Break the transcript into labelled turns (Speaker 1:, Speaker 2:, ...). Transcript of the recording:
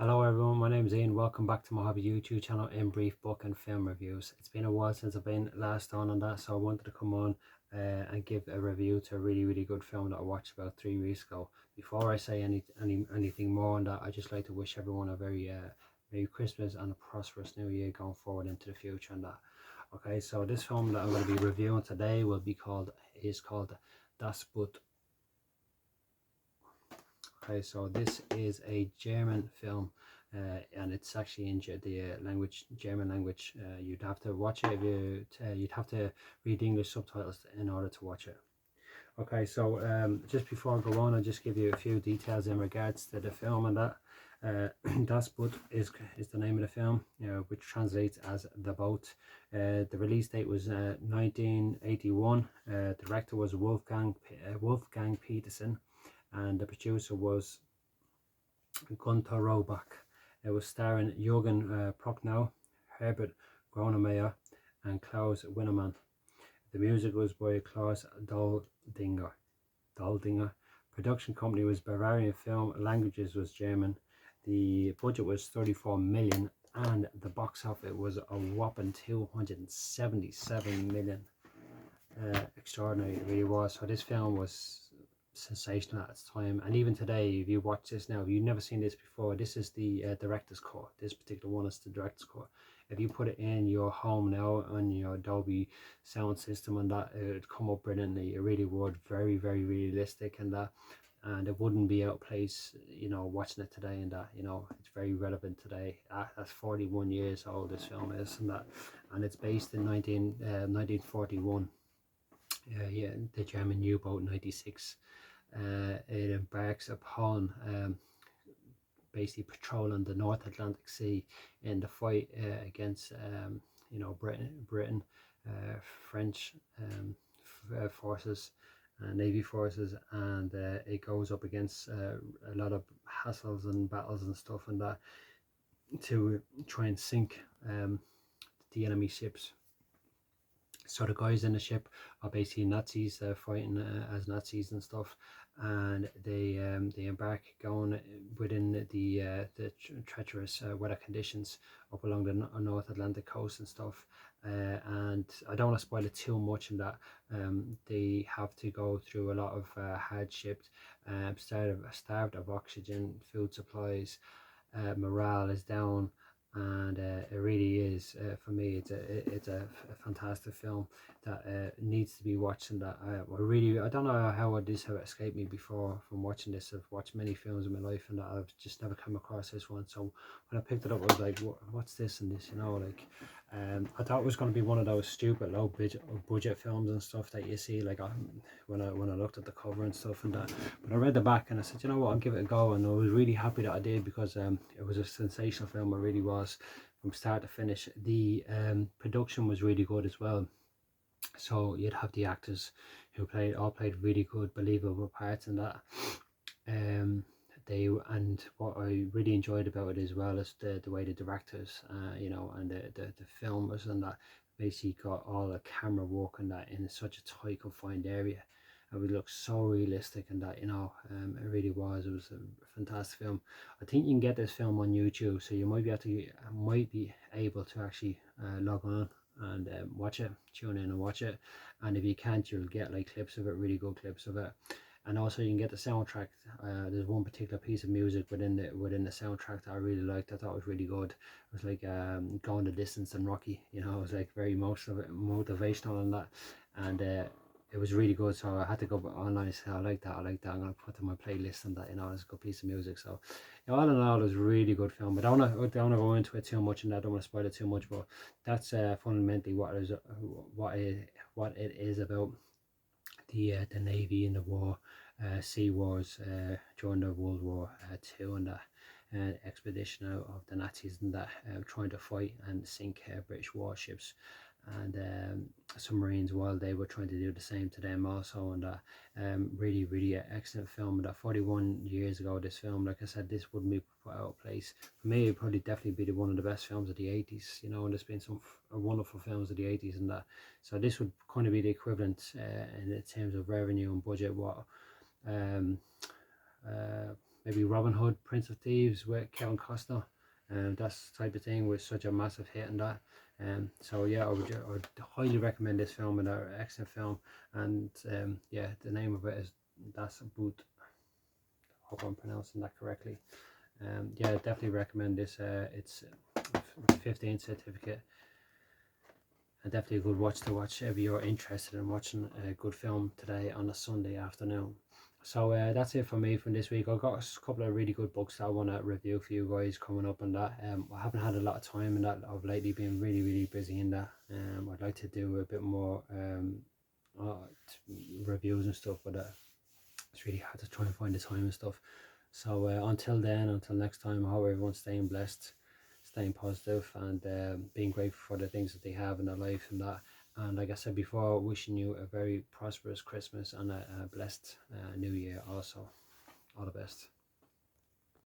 Speaker 1: Hello everyone, my name is Ian. Welcome back to my hobby YouTube channel in brief book and film reviews. It's been a while since I've been last on that, so I wanted to come on and give a review to a really good film that I watched about 3 weeks ago. Before I say anything more on that, I just like to wish everyone a very Merry Christmas and a prosperous New Year going forward into the future and that. Okay, so this film that I'm going to be reviewing today is called Das Boot. Okay, so this is a German film, and it's actually in the German language. You'd have to watch it if you'd have to read English subtitles in order to watch it. Okay, so just before I go on, I'll just give you a few details in regards to the film and that. Das Boot is the name of the film, which translates as The Boat. The release date was 1981. Director was Wolfgang Petersen, and the producer was Günter Rohrbach. It was starring Jürgen Prochnaw, Herbert, Grönemeyer, and Klaus, Wennemann. The music was by Klaus Doldinger. Production company was Bavaria Film. Languages was German. The budget was 34 million, and the box office was a whopping 277 million. Extraordinary, it really was. So this film was sensational at its time, and even today, if you watch this now, if you've never seen this before, this is the director's cut. This particular one is the director's cut. If you put it in your home now on your Dolby sound system and that, it would come up brilliantly. It really would. Very realistic and that, and it wouldn't be out of place, watching it today and that. It's very relevant today. That's 41 years old this film is, and that, and it's based in 1941. Yeah, the German U-boat 96. It embarks upon basically patrolling the North Atlantic Sea in the fight against Britain, French forces, Navy forces, and it goes up against a lot of hassles and battles and stuff and that to try and sink the enemy ships. So the guys in the ship are basically Nazis, fighting as Nazis and stuff, and they embark going within the treacherous weather conditions up along the North Atlantic coast and stuff. And I don't want to spoil it too much in that. They have to go through a lot of hardship, starved of oxygen, food supplies, morale is down, and it really is, for me, it's a fantastic film that needs to be watched. And that I don't know how this have escaped me before from watching this. I've watched many films in my life and that I've just never come across this one. So when I picked it up, I was like, what's this and this, like I thought it was going to be one of those stupid low budget films and stuff that you see, like when I looked at the cover and stuff and that. But I read the back and I said, you know what, I'll give it a go, and I was really happy that I did, because it was a sensational film. It really was, from start to finish. The production was really good as well. So you'd have the actors who all played really good, believable parts in that. And what I really enjoyed about it as well is the way the directors, and the filmers and that basically got all the camera work and that in such a tight confined area. It would look so realistic and that, it really was. It was a fantastic film. I think you can get this film on YouTube, so you might be able to actually log on and watch it, tune in and watch it. And if you can't, you'll get like clips of it, really good clips of it. And also you can get the soundtrack. There's one particular piece of music within the soundtrack that I really liked. I thought it was really good. It was like Going the Distance and Rocky, it was like very motivational and that, and it was really good. So I had to go online and say, I like that, I'm gonna put it in my playlist and that, it's a good piece of music. So all in all, it was a really good film. But I don't want to go into it too much, and I don't want to spoil it too much, but that's fundamentally what it is about. The Navy in the war, sea wars during the World War II, and that expedition out of the Nazis and that, trying to fight and sink British warships and submarines while they were trying to do the same to them also. And that really excellent film. And that 41 years ago, this film, like I said, this wouldn't be put out of place. For me, it'd probably definitely be one of the best films of the 80s, and there's been some wonderful films of the 80s and that. So this would kind of be the equivalent in terms of revenue and budget, what maybe Robin Hood, Prince of Thieves with Kevin Costner. That's the type of thing with such a massive hit and that. So yeah, I would highly recommend this film, and an excellent film. And yeah, the name of it is Das Boot. Hope I'm pronouncing that correctly. Yeah, definitely recommend this. It's 15 certificate, and definitely a good watch to watch if you're interested in watching a good film today on a Sunday afternoon. So that's it for me from this week. I've got a couple of really good books that I want to review for you guys coming up on that. I haven't had a lot of time in that. I've lately been really busy in that. I'd like to do a bit more uh, reviews and stuff, but it's really hard to try and find the time and stuff. So until then, until next time, I hope everyone's staying blessed, staying positive, and being grateful for the things that they have in their life and that. And like I said before, wishing you a very prosperous Christmas and a blessed New Year also. All the best.